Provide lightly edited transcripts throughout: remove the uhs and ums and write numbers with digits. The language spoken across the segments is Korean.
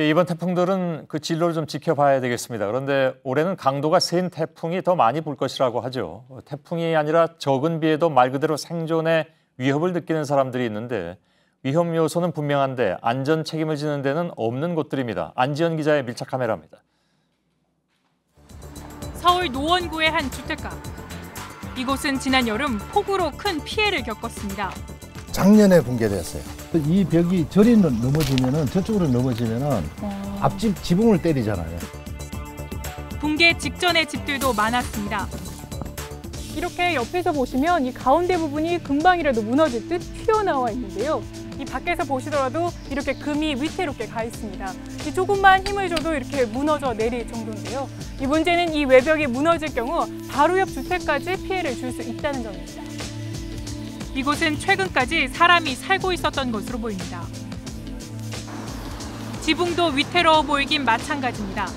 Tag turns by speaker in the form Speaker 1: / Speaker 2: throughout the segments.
Speaker 1: 예, 이번 태풍들은 그 진로를 좀 지켜봐야 되겠습니다. 그런데 올해는 강도가 센 태풍이 더 많이 불 것이라고 하죠. 태풍이 아니라 적은 비에도 말 그대로 생존의 위협을 느끼는 사람들이 있는데 위험 요소는 분명한데 안전 책임을 지는 데는 없는 곳들입니다. 안지연 기자의 밀착 카메라입니다.
Speaker 2: 서울 노원구의 한 주택가. 이곳은 지난 여름 폭우로 큰 피해를 겪었습니다.
Speaker 3: 작년에 붕괴됐어요.
Speaker 4: 이 벽이 저리 넘어지면은 저쪽으로 넘어지면은 앞집 지붕을 때리잖아요.
Speaker 2: 붕괴 직전의 집들도 많았습니다.
Speaker 5: 이렇게 옆에서 보시면 이 가운데 부분이 금방이라도 무너질 듯 튀어나와 있는데요. 이 밖에서 보시더라도 이렇게 금이 위태롭게 가 있습니다. 이 조금만 힘을 줘도 이렇게 무너져 내릴 정도인데요. 이 문제는 이 외벽이 무너질 경우 바로 옆 주택까지 피해를 줄 수 있다는 점입니다.
Speaker 2: 이곳은 최근까지 사람이 살고 있었던 것으로 보입니다. 지붕도 위태로워 보이긴 마찬가지입니다.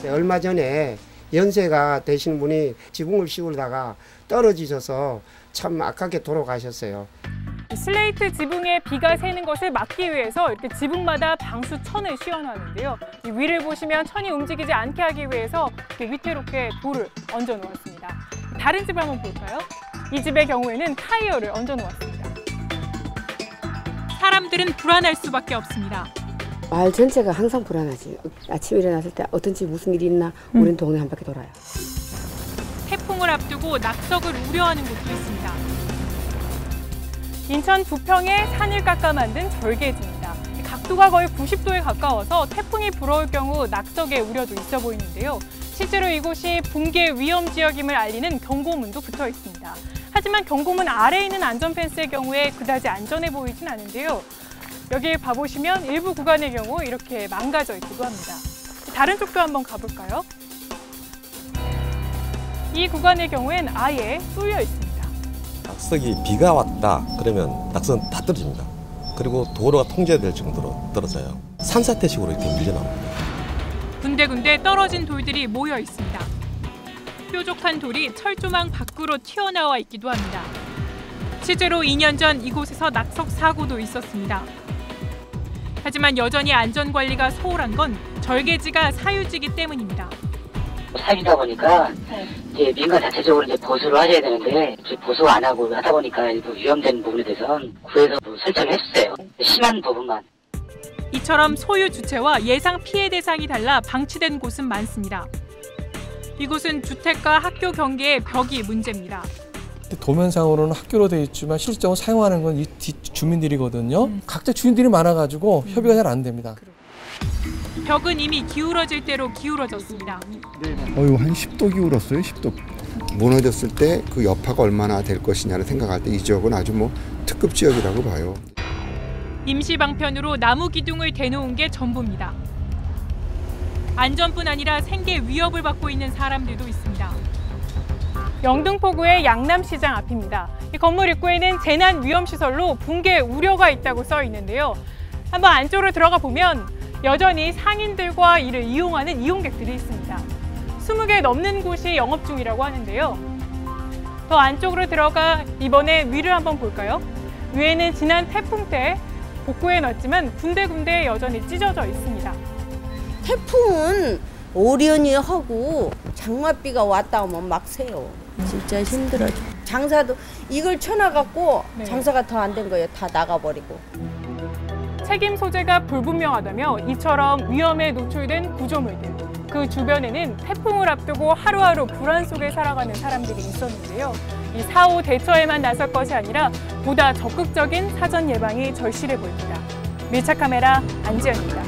Speaker 6: 얼마 전에 연세가 되신 분이 지붕을 씌우다가 떨어지셔서 참 아깝게 돌아가셨어요.
Speaker 5: 슬레이트 지붕에 비가 새는 것을 막기 위해서 이렇게 지붕마다 방수천을 씌워놨는데요. 이 위를 보시면 천이 움직이지 않게 하기 위해서 이렇게 위태롭게 돌을 얹어 놓았습니다. 다른 집 한번 볼까요? 이 집의 경우에는 타이어를 얹어 놓았습니다.
Speaker 2: 사람들은 불안할 수밖에 없습니다.
Speaker 7: 마을 전체가 항상 불안하지. 아침에 일어났을 때 어떤 집 무슨 일이 있나 우린 동네 한 바퀴 돌아요.
Speaker 2: 태풍을 앞두고 낙석을 우려하는 곳도 있습니다.
Speaker 5: 인천 부평의 산을 깎아 만든 절개지입니다. 각도가 거의 90도에 가까워서 태풍이 불어올 경우 낙석의 우려도 있어 보이는데요. 실제로 이곳이 붕괴 위험 지역임을 알리는 경고문도 붙어 있습니다. 하지만 경고문 아래에 있는 안전펜스의 경우에 그다지 안전해 보이진 않은데요. 여기 봐보시면 일부 구간의 경우 이렇게 망가져 있기도 합니다. 다른 쪽도 한번 가볼까요? 이 구간의 경우엔 아예 뚫려 있습니다.
Speaker 8: 낙석이 비가 왔다 그러면 낙석은 다 떨어집니다. 그리고 도로가 통제될 정도로 떨어져요. 산사태식으로 이렇게 밀려나옵니다.
Speaker 2: 군데군데 떨어진 돌들이 모여 있습니다. 뾰족한 돌이 철조망 밖으로 튀어나와 있기도 합니다. 실제로 2년 전 이곳에서 낙석 사고도 있었습니다. 하지만 여전히 안전관리가 소홀한 건 절개지가 사유지기 때문입니다.
Speaker 9: 사유다 보니까 이제 민간 자체적으로 이제 보수를 하셔야 되는데 보수 안 하고 하다 보니까 일부 위험된 부분에 대해서는 구에서 설정을 했어요. 심한 부분만.
Speaker 2: 이처럼 소유 주체와 예상 피해 대상이 달라 방치된 곳은 많습니다. 이곳은 주택과 학교 경계의 벽이 문제입니다.
Speaker 10: 도면상으로는 학교로 되어 있지만 실질적으로 사용하는 건 이 뒷주민들이거든요. 각자 주인들이 많아가지고 협의가 잘 안 됩니다.
Speaker 2: 벽은 이미 기울어질 대로 기울어졌습니다.
Speaker 3: 한 10도 기울었어요, 10도. 무너졌을 때 그 여파가 얼마나 될 것이냐를 생각할 때 이 지역은 아주 특급 지역이라고 봐요.
Speaker 2: 임시 방편으로 나무 기둥을 대놓은 게 전부입니다. 안전뿐 아니라 생계 위협을 받고 있는 사람들도 있습니다.
Speaker 5: 영등포구의 양남시장 앞입니다. 이 건물 입구에는 재난위험시설로 붕괴 우려가 있다고 써 있는데요. 한번 안쪽으로 들어가 보면 여전히 상인들과 이를 이용하는 이용객들이 있습니다. 20개 넘는 곳이 영업 중이라고 하는데요. 더 안쪽으로 들어가 이번에 위를 한번 볼까요? 위에는 지난 태풍 때 복구해 놨지만 군데군데 여전히 찢어져 있습니다.
Speaker 11: 태풍은 오련이 하고 장맛비가 왔다 오면 막 새요. 진짜 힘들어져. 장사도 이걸 쳐놔갖고 장사가 더 안 된 거예요. 다 나가버리고.
Speaker 5: 책임 소재가 불분명하다며 이처럼 위험에 노출된 구조물들. 그 주변에는 태풍을 앞두고 하루하루 불안 속에 살아가는 사람들이 있었는데요. 이 사후 대처에만 나설 것이 아니라 보다 적극적인 사전 예방이 절실해 보입니다. 밀착 카메라 안지연입니다.